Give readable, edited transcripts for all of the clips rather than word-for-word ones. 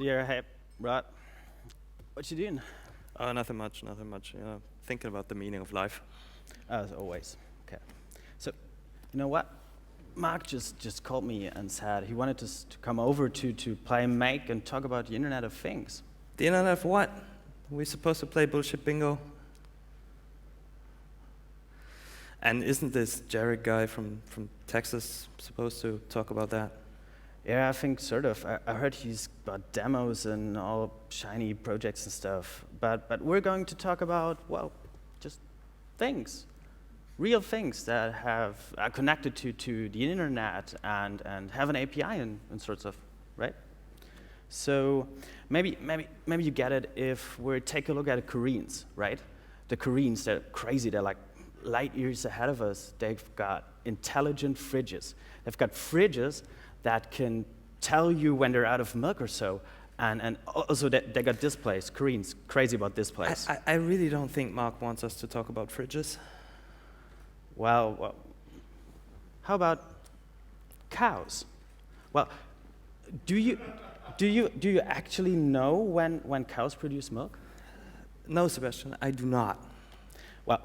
So yeah, hey, Rod, what you doing? Nothing much, nothing much. You know, thinking about the meaning of life. As always. Okay. So, you know what? Mark just called me and said he wanted us to come over to play and make and talk about the Internet of Things. The Internet of what? We supposed to play bullshit bingo? And isn't this Jared guy from Texas supposed to talk about that? Yeah, I think sort of. I heard he's got demos and all shiny projects and stuff. But we're going to talk about, well, just things. Real things that are connected to the internet and have an API and sorts of, right? So maybe you get it if we take a look at the Koreans, right? The Koreans, they're crazy. They're like light years ahead of us. They've got intelligent fridges. They've got fridges that can tell you when they're out of milk or so. And also they got displays. Koreans, crazy about displays. I really don't think Mark wants us to talk about fridges. Well, how about cows? Well, do you actually know when cows produce milk? No, Sebastian, I do not. Well,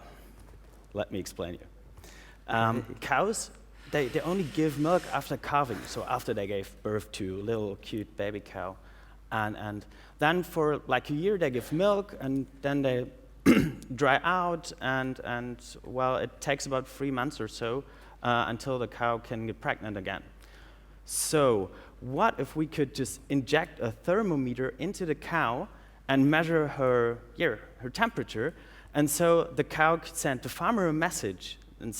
let me explain you. Cows, they only give milk after calving, so after they gave birth to a little cute baby cow. And then for like a year they give milk, and then they dry out, and well, it takes about 3 months or so until the cow can get pregnant again. So what if we could just inject a thermometer into the cow and measure her temperature, and so the cow could send the farmer a message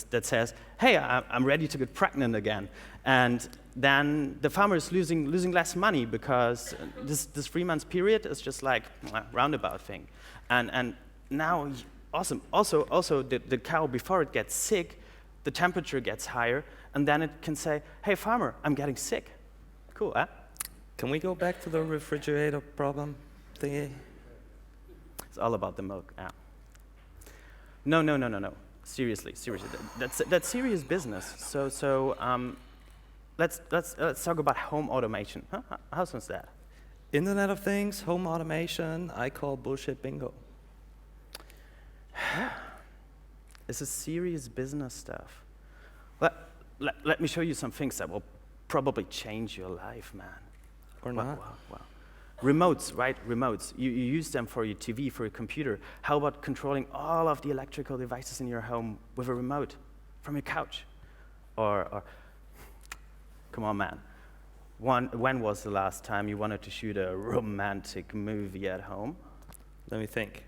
that says, hey, I'm ready to get pregnant again. And then the farmer is losing less money because this 3 months period is just like a roundabout thing. And now, awesome. Also, the cow, before it gets sick, the temperature gets higher, and then it can say, hey, farmer, I'm getting sick. Cool, huh? Can we go back to the refrigerator problem thingy? It's all about the milk, yeah. No. Seriously. That's serious business. So let's talk about home automation. Huh? How sounds that? Internet of Things, home automation, I call bullshit bingo. This is serious business stuff. Let me show you some things that will probably change your life, man. Or not. Wow. Remotes, right? Remotes. You use them for your TV, for your computer. How about controlling all of the electrical devices in your home with a remote from your couch? Or come on, man. When was the last time you wanted to shoot a romantic movie at home? Let me think.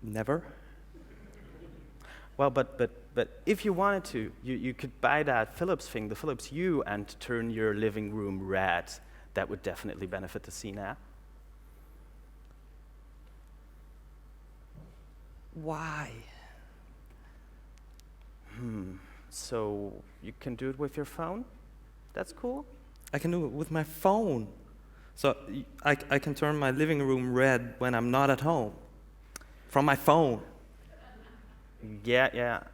Never. Well, but if you wanted to, you could buy that Philips thing, the Philips Hue, and turn your living room red. That would definitely benefit the scene, eh? Why? So you can do it with your phone? That's cool. I can do it with my phone. So I can turn my living room red when I'm not at home. From my phone. Yeah.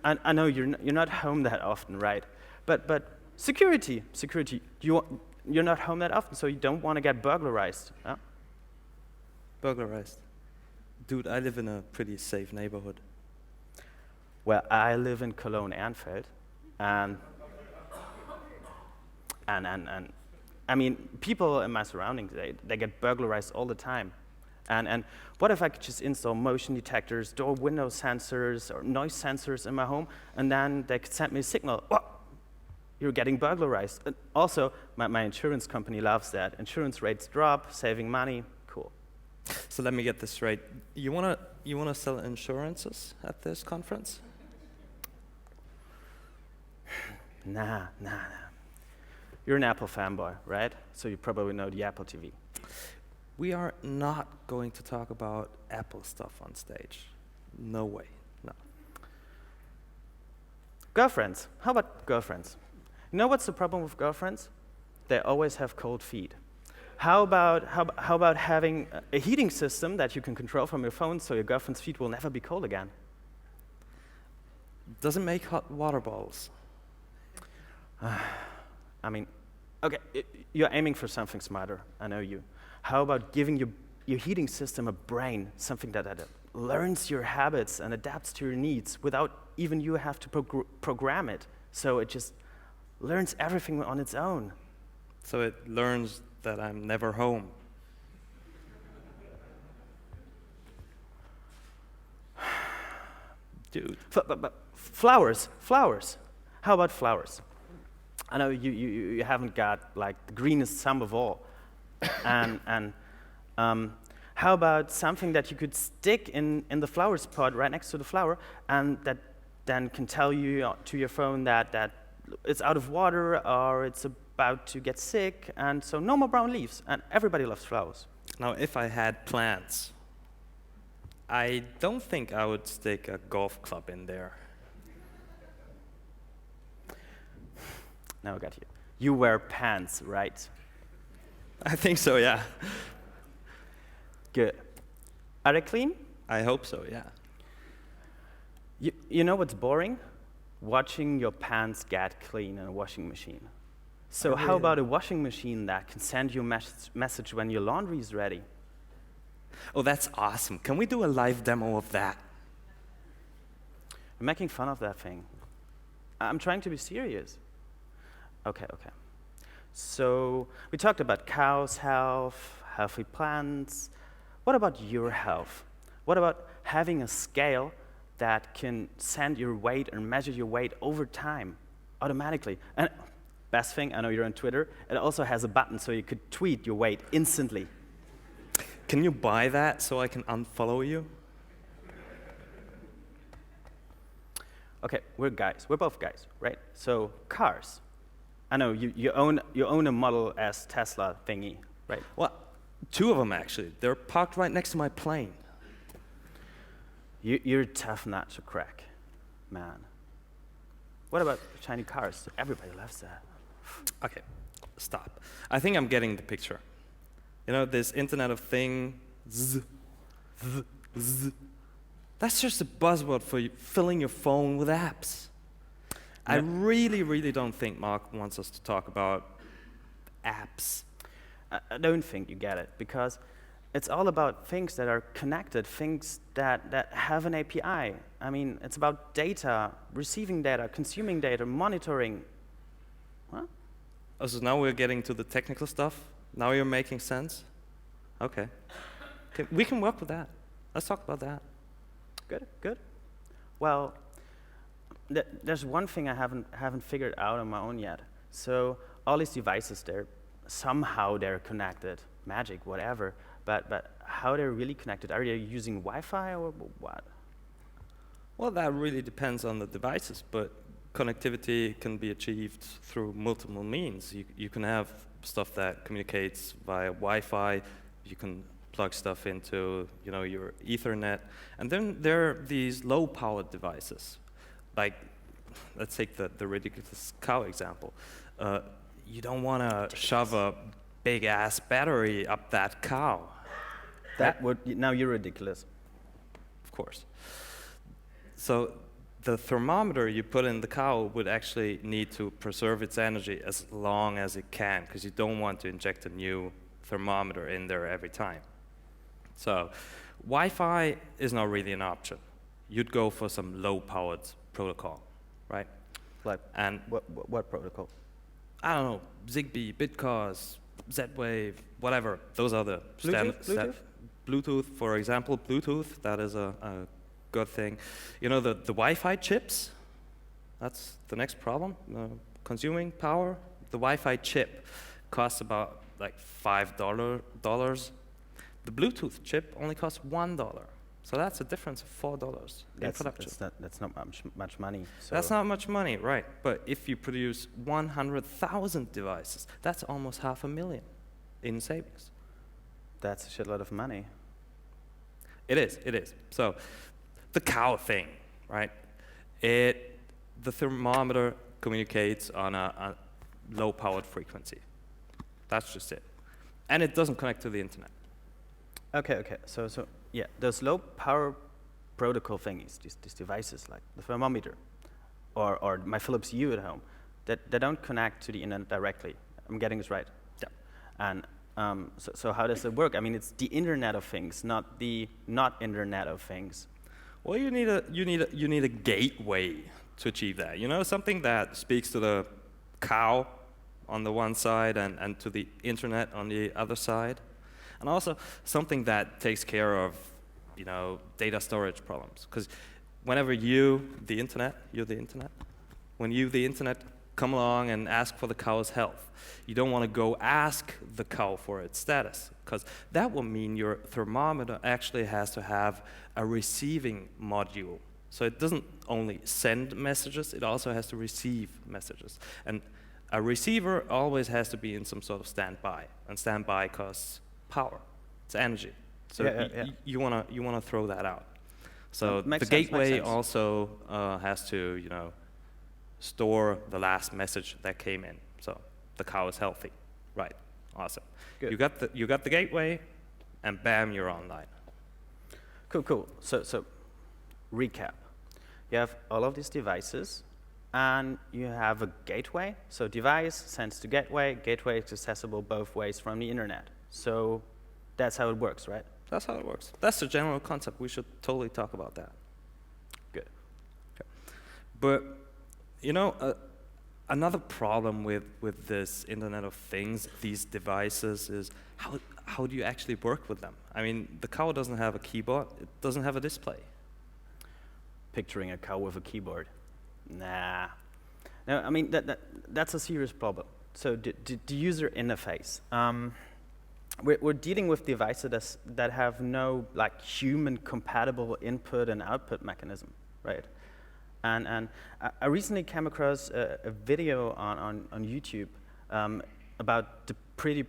I know you're not home that often, right? But security. You're not home that often, so you don't want to get burglarized. Huh? Burglarized? Dude, I live in a pretty safe neighborhood. Well, I live in Cologne-Ehrenfeld, and I mean, people in my surroundings, they get burglarized all the time. And what if I could just install motion detectors, door window sensors, or noise sensors in my home, and then they could send me a signal, oh, you're getting burglarized. And also, my insurance company loves that. Insurance rates drop, saving money, cool. So let me get this straight. You wanna sell insurances at this conference? Nah. You're an Apple fanboy, right? So you probably know the Apple TV. We are not going to talk about Apple stuff on stage. No way, no. Girlfriends, how about girlfriends? You know what's the problem with girlfriends? They always have cold feet. How about having a heating system that you can control from your phone so your girlfriend's feet will never be cold again? Doesn't make hot water bottles. I mean, Okay, you're aiming for something smarter, I know you. How about giving your heating system a brain, something that learns your habits and adapts to your needs without even you have to program it, so it just learns everything on its own. So it learns that I'm never home. Dude. But flowers. How about flowers? I know you haven't got like the greenest thumb of all. and how about something that you could stick in the flower spot right next to the flower, and that then can tell you to your phone that it's out of water or it's about to get sick, and so no more brown leaves, and everybody loves flowers. Now, if I had plants, I don't think I would stick a golf club in there. Now I got you. You wear pants, right? I think so, yeah. Good. Are they clean? I hope so, yeah. You know what's boring? Watching your pants get clean in a washing machine. So how about a washing machine that can send you a message when your laundry is ready? Oh, that's awesome. Can we do a live demo of that? I'm making fun of that thing. I'm trying to be serious. Okay. So we talked about cows' health, healthy plants. What about your health? What about having a scale that can send your weight and measure your weight over time automatically? And best thing, I know you're on Twitter, it also has a button so you could tweet your weight instantly. Can you buy that so I can unfollow you? Okay, we're guys. We're both guys, right? So cars. I know you own a Model S Tesla thingy, right? Well, two of them actually. They're parked right next to my plane. You're a tough nut to crack, man. What about shiny cars? Everybody loves that. Okay, stop. I think I'm getting the picture. You know, this Internet of Things, that's just a buzzword for filling your phone with apps. Yeah. I really don't think Mark wants us to talk about apps. I don't think you get it, because it's all about things that are connected, things that have an API. I mean, it's about data, receiving data, consuming data, monitoring. What? Oh, so now we're getting to the technical stuff? Now you're making sense? Okay. We can work with that. Let's talk about that. Good. Well, there's one thing I haven't figured out on my own yet. So all these devices, somehow they're connected, magic, whatever. But how they're really connected? Are they using Wi-Fi or what? Well, that really depends on the devices, but connectivity can be achieved through multiple means. You can have stuff that communicates via Wi-Fi. You can plug stuff into, your Ethernet, and then there are these low-powered devices. Like, let's take the ridiculous cow example. You don't want to shove a big-ass battery up that cow. Now you're ridiculous. Of course. So the thermometer you put in the cow would actually need to preserve its energy as long as it can, because you don't want to inject a new thermometer in there every time. So Wi-Fi is not really an option. You'd go for some low-powered protocol, right? Like, and what protocol? I don't know, Zigbee, Bitcause, Z-Wave, whatever. Those are the Bluetooth? Bluetooth, for example, Bluetooth, that is a good thing. The Wi-Fi chips, that's the next problem. Consuming power. The Wi-Fi chip costs about like $5. The Bluetooth chip only costs $1. So that's a difference of $4 in production. That's not much money. So that's not much money, right? But if you produce 100,000 devices, that's almost $500,000 in savings. That's a shitload of money. It is. So the cow thing, right? The thermometer communicates on a low-powered frequency. That's just it. And it doesn't connect to the internet. Okay. So yeah, those low-power protocol thingies, these devices like the thermometer or my Philips Hue at home, that don't connect to the internet directly. I'm getting this right. Yeah. And so how does it work? I mean, it's the Internet of Things, not the not Internet of Things. Well, you need a gateway to achieve that. You know, something that speaks to the cow on the one side and to the internet on the other side, and also something that takes care of, you know, data storage problems. Because whenever you're the internet, when you, the internet, come along and ask for the cow's health, you don't want to go ask the cow for its status, because that will mean your thermometer actually has to have a receiving module. So it doesn't only send messages, it also has to receive messages. And a receiver always has to be in some sort of standby, and standby costs power, it's energy. So you wanna throw that out. So the gateway also has to, you know, store the last message that came in. So the cow is healthy, right? Awesome. Good. You got the gateway, and bam, you're online. Cool. So recap. You have all of these devices, and you have a gateway. So device sends to gateway. Gateway is accessible both ways from the internet. So that's how it works, right? That's how it works. That's the general concept. We should totally talk about that. Good. Okay. But, you know, another problem with this Internet of Things, these devices, is how do you actually work with them? I mean, the cow doesn't have a keyboard. It doesn't have a display. Picturing a cow with a keyboard. Nah. No, I mean, that's a serious problem. So the user interface. We're dealing with devices that have no like human compatible input and output mechanism, right? And I recently came across a video on YouTube about the Pretty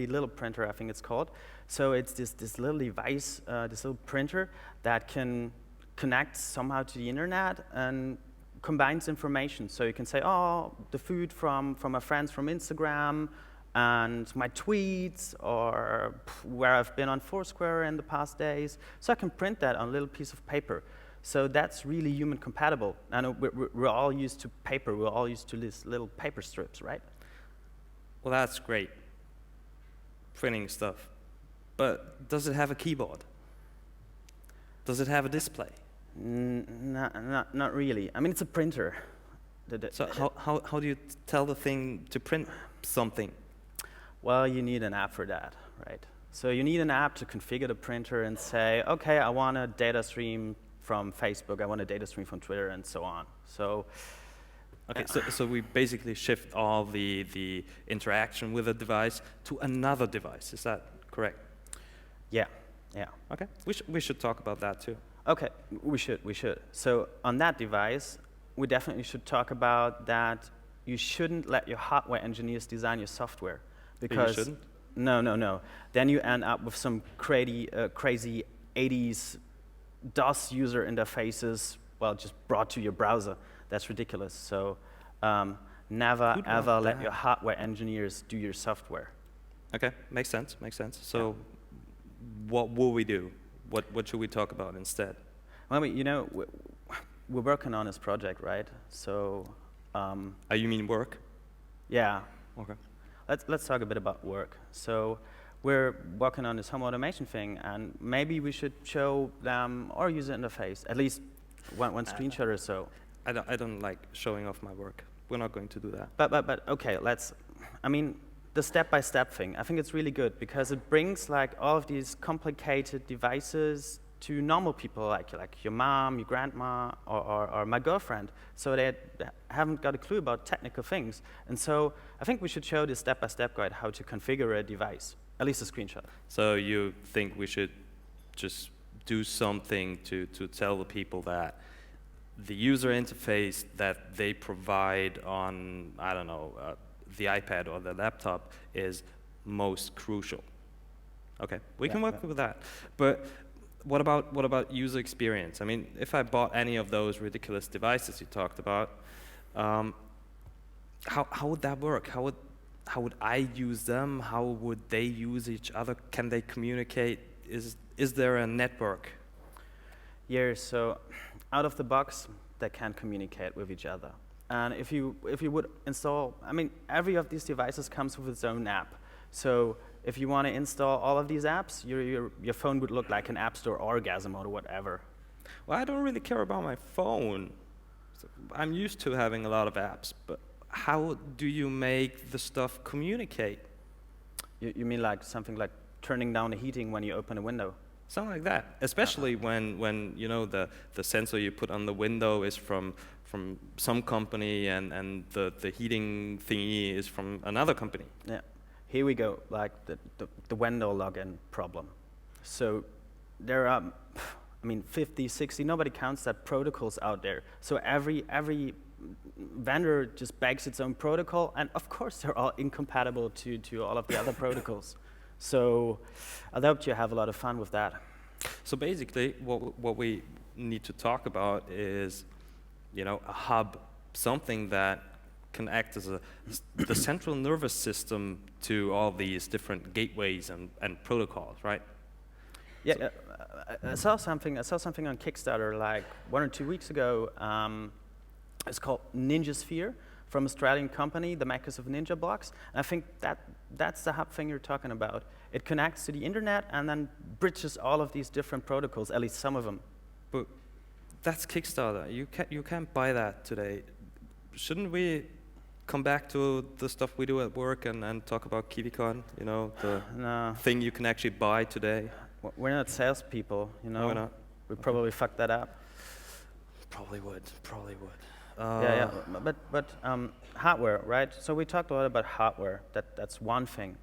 Little Printer, I think it's called. So it's this little device, this little printer that can connect somehow to the internet and combines information. So you can say, oh, the food from my friends from Instagram, and my tweets, or where I've been on Foursquare in the past days. So I can print that on a little piece of paper. So that's really human compatible. I know we're all used to paper. We're all used to these little paper strips, right? Well, that's great, printing stuff. But does it have a keyboard? Does it have a display? Not really. I mean, it's a printer. So how do you tell the thing to print something? Well, you need an app for that, right? So you need an app to configure the printer and say, okay, I want a data stream from Facebook, I want a data stream from Twitter, and so on. So, okay, so we basically shift all the interaction with a device to another device. Is that correct? Yeah. Okay, we should talk about that too. Okay, we should. So on that device, we definitely should talk about that you shouldn't let your hardware engineers design your software. Because you shouldn't? No. Then you end up with some crazy 80s DOS user interfaces, well, just brought to your browser. That's ridiculous. So never, ever let your hardware engineers do your software. Okay, makes sense. So what will we do? What should we talk about instead? Well, you know, we're working on this project, right? So. You mean work? Yeah. Okay. Let's talk a bit about work. So we're working on this home automation thing, and maybe we should show them our user interface, at least one screenshot or so. I don't like showing off my work. We're not going to do that. But okay, I mean, the step-by-step thing, I think it's really good because it brings like all of these complicated devices to normal people like your mom, your grandma, or my girlfriend, so they haven't got a clue about technical things. And so I think we should show this step-by-step guide how to configure a device, at least a screenshot. So you think we should just do something to tell the people that the user interface that they provide on, I don't know, the iPad or the laptop is most crucial. Okay, we can work with that. But what about user experience? I mean, if I bought any of those ridiculous devices you talked about, how would that work? How would I use them? How would they use each other? Can they communicate? Is there a network? Yeah, so out of the box, they can communicate with each other. And if you would install, I mean, every of these devices comes with its own app. So if you want to install all of these apps, your phone would look like an App Store orgasm or whatever. Well, I don't really care about my phone. So I'm used to having a lot of apps, but how do you make the stuff communicate? You mean like something like turning down the heating when you open a window? Something like that, especially when you know the sensor you put on the window is from some company and the heating thingy is from another company. Yeah, here we go, like the window login problem. So there are, I mean, 50, 60, nobody counts that protocols out there. So every vendor just bags its own protocol, and of course they're all incompatible to all of the other protocols. So I hope you have a lot of fun with that. So basically, what we need to talk about is, you know, a hub, something that can act as the central nervous system to all these different gateways and protocols, right? Yeah, so, I saw something on Kickstarter like 1 or 2 weeks ago. It's called Ninja Sphere, from Australian company, the makers of Ninja Blocks. And I think that's the hub thing you're talking about. It connects to the internet and then bridges all of these different protocols, at least some of them. But that's Kickstarter. You can't buy that today. Shouldn't we come back to the stuff we do at work and talk about KiwiCon? You know, the thing you can actually buy today. We're not salespeople, you know. No, we're not. We probably fucked that up. Probably would. Yeah. But hardware, right? So we talked a lot about hardware. That's one thing.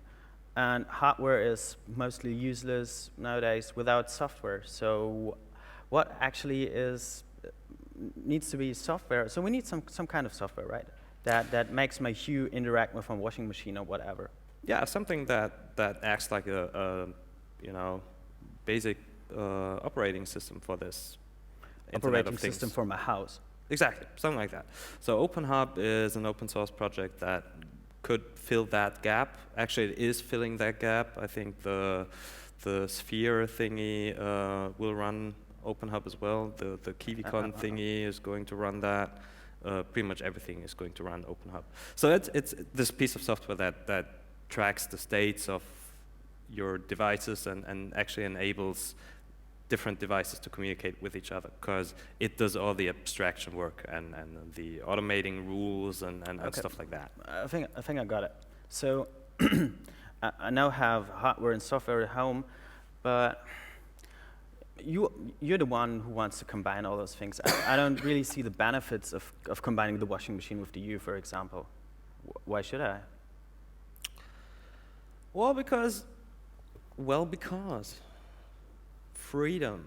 And hardware is mostly useless nowadays without software. So what actually needs to be software? So we need some kind of software, right? That makes my Hue interact with a washing machine or whatever. Yeah, something that acts like a you know, basic operating system for this Operating system for my house. Exactly, something like that. So OpenHub is an open source project that could fill that gap. Actually, it is filling that gap. I think the Sphere thingy will run OpenHub as well. The KiwiCon thingy is going to run that. Pretty much everything is going to run OpenHub. So it's this piece of software that tracks the states of your devices and actually enables different devices to communicate with each other, because it does all the abstraction work and the automating rules and stuff like that. I think I got it. So I now have hardware and software at home, but you're the one who wants to combine all those things. I don't really see the benefits of combining the washing machine with the Hue, for example. Why should I? Well, because freedom.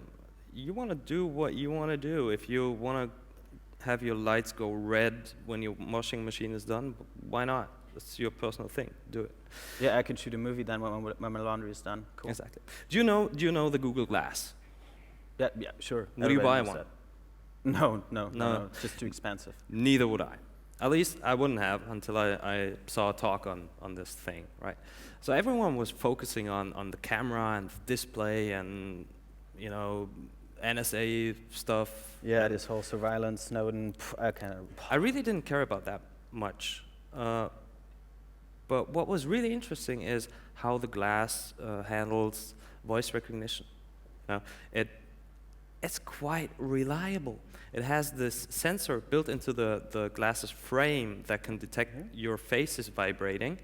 You want to do what you want to do. If you want to have your lights go red when your washing machine is done, why not? It's your personal thing. Do it. Yeah, I can shoot a movie then when my laundry is done. Cool. Exactly. Do you know the Google Glass? Yeah, sure. Would you buy one? No, it's just too expensive. Neither would I. At least I wouldn't have until I saw a talk on this thing, right? So everyone was focusing on the camera and the display and, you know, NSA stuff. Yeah, this whole surveillance, Snowden, I really didn't care about that much. But what was really interesting is how the glass handles voice recognition. Now, it's quite reliable. It has this sensor built into the glass's frame that can detect your face is vibrating,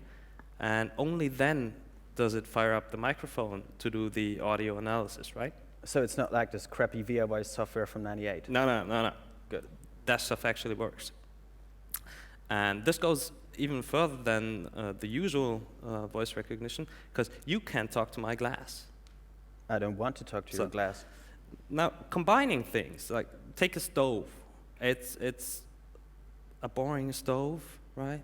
and only then does it fire up the microphone to do the audio analysis, right? So it's not like this crappy VIA voice software from '98? No. Good. That stuff actually works. And this goes even further than the usual voice recognition, because you can talk to my glass. I don't want to talk to your glass. Now, combining things, like take a stove. It's a boring stove, right?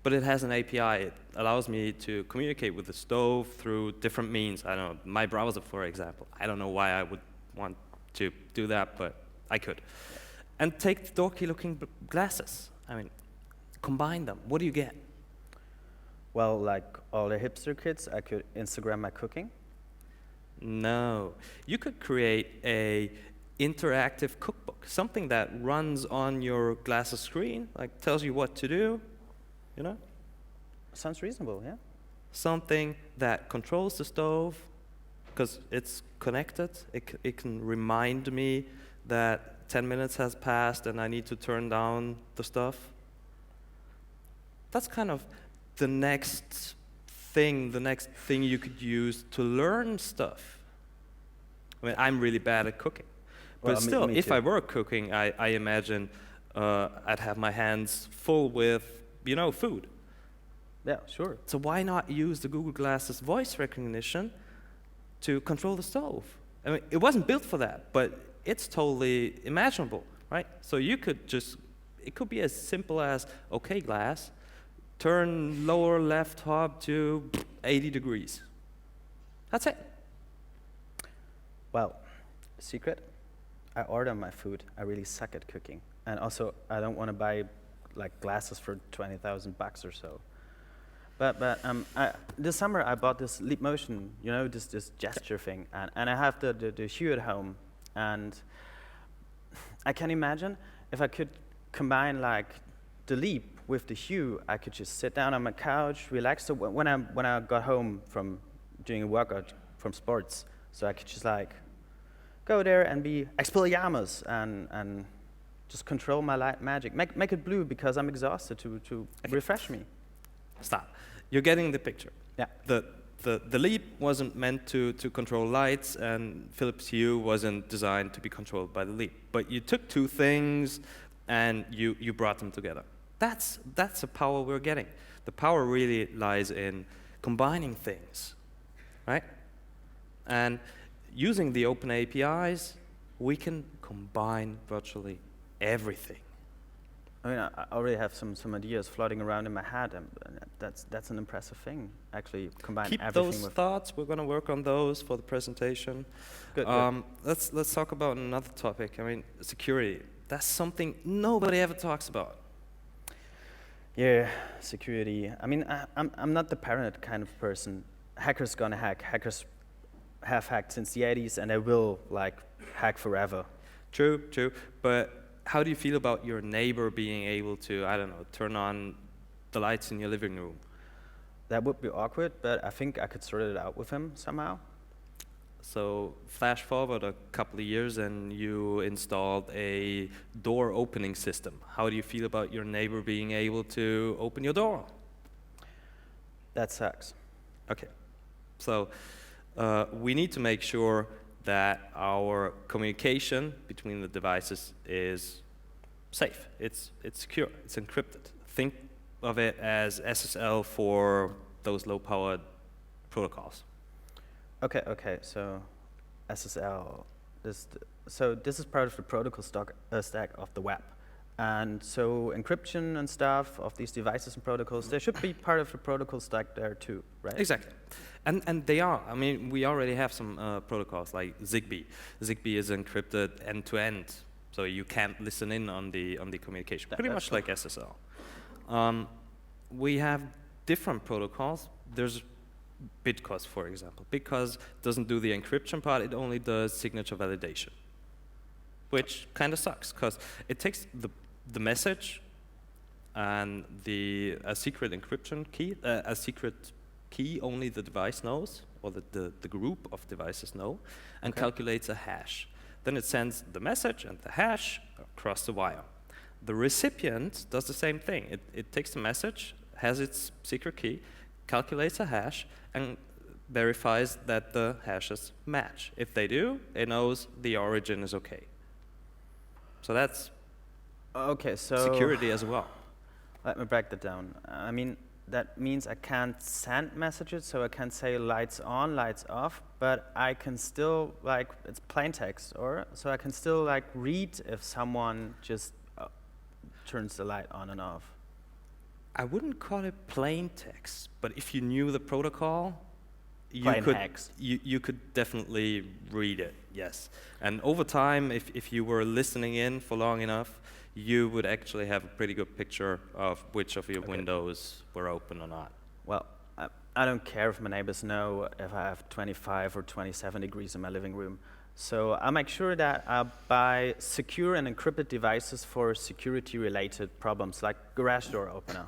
But it has an API. It allows me to communicate with the stove through different means. I don't know, my browser, for example. I don't know why I would want to do that, but I could. And take the dorky-looking glasses. I mean, combine them. What do you get? Well, like all the hipster kids, I could Instagram my cooking. No. You could create a interactive cookbook, something that runs on your glasses screen, like tells you what to do, you know? Sounds reasonable, yeah. Something that controls the stove, because it's connected. It can remind me that 10 minutes has passed and I need to turn down the stuff. That's kind of the next thing you could use to learn stuff. I mean, I'm really bad at cooking. But Well, still, me if too. I were cooking, I imagine I'd have my hands full with, food. Yeah, sure. So why not use the Google Glass's voice recognition to control the stove? I mean, it wasn't built for that, but it's totally imaginable, right? So you could just, it could be as simple as, okay, Glass, turn lower left hob to 80 degrees. That's it. Well, secret, I order my food. I really suck at cooking. And also, I don't want to buy like glasses for 20,000 bucks or so. But this summer I bought this Leap Motion, this gesture thing, and I have the Hue at home, and I can imagine if I could combine like the Leap with the Hue, I could just sit down on my couch, relax. So when I got home from doing a workout from sports, so I could just like go there and be Expelliarmus and just control my light magic, make it blue because I'm exhausted to refresh me. Stop. You're getting the picture. Yeah. The Leap wasn't meant to control lights, and Philips Hue wasn't designed to be controlled by the Leap. But you took two things and you brought them together. That's the power we're getting. The power really lies in combining things, right? And using the open APIs, we can combine virtually everything. I mean, I already have some ideas floating around in my head, and that's an impressive thing. Actually, combine Keep everything those with. thoughts. We're going to work on those for the presentation. Good. Let's talk about another topic. I mean, security. That's something nobody ever talks about. Yeah, security. I mean, I'm not the paranoid kind of person. Hackers gonna hack. Hackers have hacked since the 80s, and they will like hack forever. True. But how do you feel about your neighbor being able to, I don't know, turn on the lights in your living room? That would be awkward, but I think I could sort it out with him somehow. So flash forward a couple of years and you installed a door opening system. How do you feel about your neighbor being able to open your door? That sucks. Okay. So we need to make sure that our communication between the devices is safe. It's secure. It's encrypted. Think of it as SSL for those low-powered protocols. Okay. So SSL. This is part of the protocol stack of the web, and so encryption and stuff of these devices and protocols, they should be part of the protocol stack there too, right? Exactly. And they are. I mean, we already have some protocols like Zigbee. Zigbee is encrypted end-to-end, so you can't listen in on the communication. Pretty much like SSL. We have different protocols. There's Bitcos, for example. Bitcos doesn't do the encryption part, it only does signature validation, which kind of sucks, because it takes the message and a secret encryption key, a secret key only the device knows, or the group of devices know, and calculates a hash. Then it sends the message and the hash across the wire. The recipient does the same thing. It takes the message, has its secret key, calculates a hash, and verifies that the hashes match. If they do, it knows the origin is okay. So that's security as well. Let me break that down. I mean, that means I can't send messages, so I can't say lights on, lights off, but I can still, like, it's plain text, so I can still, like, read if someone just turns the light on and off. I wouldn't call it plain text, but if you knew the protocol, you could definitely read it, yes. And over time, if you were listening in for long enough, you would actually have a pretty good picture of which of your windows were open or not. Well, I don't care if my neighbors know if I have 25 or 27 degrees in my living room. So I'll make sure that I buy secure and encrypted devices for security-related problems, like garage door opener,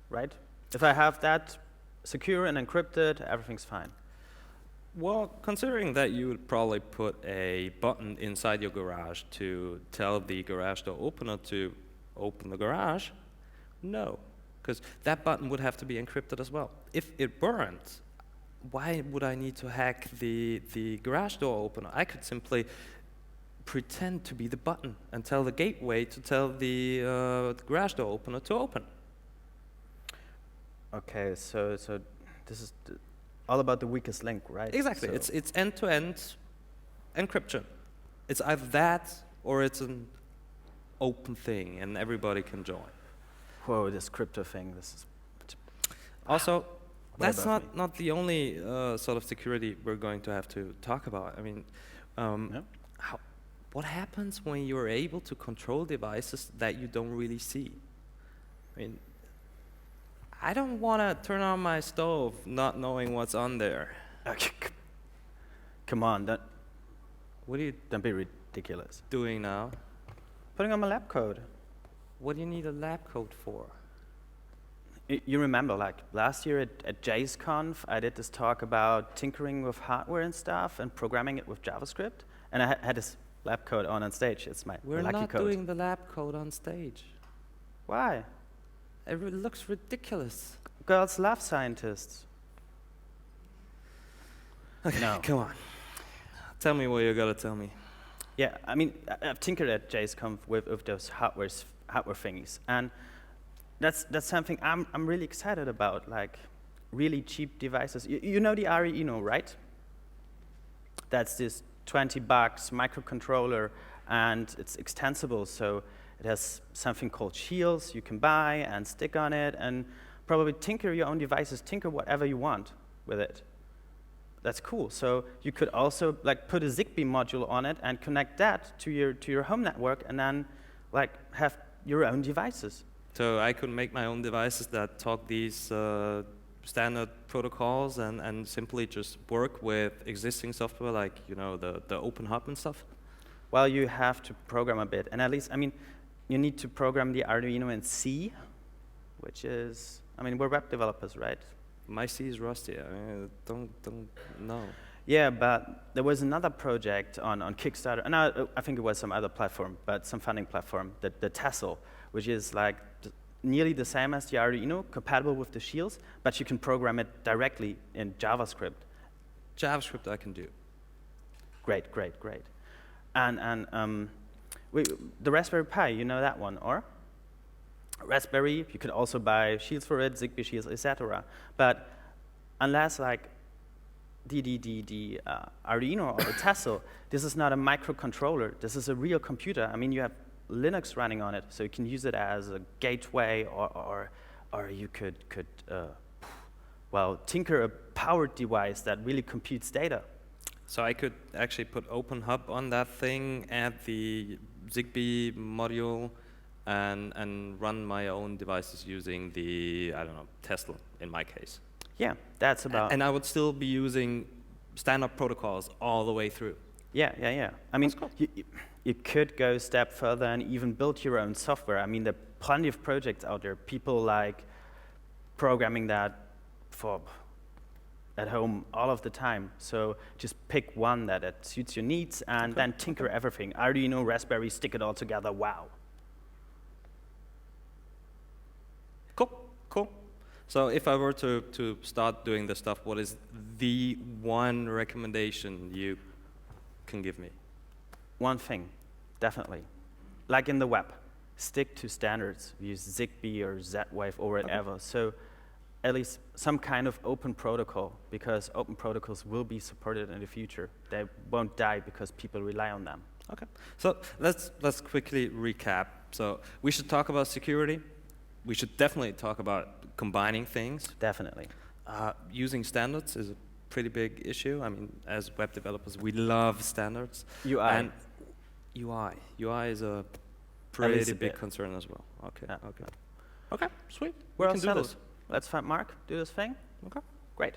right? If I have that secure and encrypted, everything's fine. Well, considering that you would probably put a button inside your garage to tell the garage door opener to open the garage, no, because that button would have to be encrypted as well. If it weren't, why would I need to hack the garage door opener? I could simply pretend to be the button and tell the gateway to tell the garage door opener to open. Okay, so this is all about the weakest link, right? Exactly. So It's end-to-end encryption. It's either that or it's an open thing and everybody can join. whoa, this crypto thing, this is... Also, that's above me. not the only sort of security we're going to have to talk about. I mean, Yeah. what happens when you're able to control devices that you don't really see? I mean, I don't want to turn on my stove not knowing what's on there. Come on, What are you don't be ridiculous. doing now? Putting on my lab code. What do you need a lab coat for? You remember, like, last year at JSConf, I did this talk about tinkering with hardware and stuff and programming it with JavaScript, and I had this lab code on stage. It's my We're lucky not code. doing the lab coat on stage. Why? It looks ridiculous. Girls love scientists. Okay, No. come on. Tell me what you gotta tell me. Yeah, I mean, I've tinkered at JSConf with those hardware thingies, and that's something I'm really excited about, like really cheap devices. You know the Arduino, right? That's this $20 microcontroller, and it's extensible, so it has something called shields you can buy and stick on it, and probably tinker your own devices, tinker whatever you want with it. That's cool. So you could also like put a Zigbee module on it and connect that to your home network, and then like have your own devices. So I could make my own devices that talk these standard protocols and simply just work with existing software like, you know, the Open Hub and stuff? Well, you have to program a bit, and at least, I mean, you need to program the Arduino in C, which is, I mean, we're web developers, right? My C is rusty. I mean, don't know. Yeah, but there was another project on Kickstarter, and I think it was some other platform, but some funding platform, the Tassel, which is like nearly the same as the Arduino, compatible with the shields, but you can program it directly in JavaScript. JavaScript I can do. Great, great, great. And the Raspberry Pi, you know that one, or? Raspberry, you could also buy shields for it, Zigbee shields, etc. But unless like the Arduino or the Tassel, this is not a microcontroller. This is a real computer. I mean, you have Linux running on it, so you can use it as a gateway, or you could well, tinker a powered device that really computes data. So I could actually put Open Hub on that thing, add the Zigbee module, and run my own devices using the, I don't know, Tesla in my case. Yeah, that's about. And I would still be using standard protocols all the way through. Yeah. I mean, That's cool. you could go a step further and even build your own software. I mean, there are plenty of projects out there. People like programming that for at home all of the time. So just pick one that suits your needs and then tinker everything. Arduino, Raspberry, stick it all together. Wow. Cool. So if I were to start doing this stuff, what is the one recommendation you can give me? One thing, definitely. Like in the web, stick to standards. Use Zigbee or Z-Wave or whatever. So at least some kind of open protocol, because open protocols will be supported in the future. They won't die because people rely on them. Okay. So let's quickly recap. So we should talk about security. We should definitely talk about combining things. Definitely. Using standards is a pretty big issue. I mean, as web developers, we love standards. UI. And UI is a pretty big concern as well. Okay. Yeah. Okay, sweet. We're We all can do settled. this. Let's find Mark, do this thing. Okay. Great.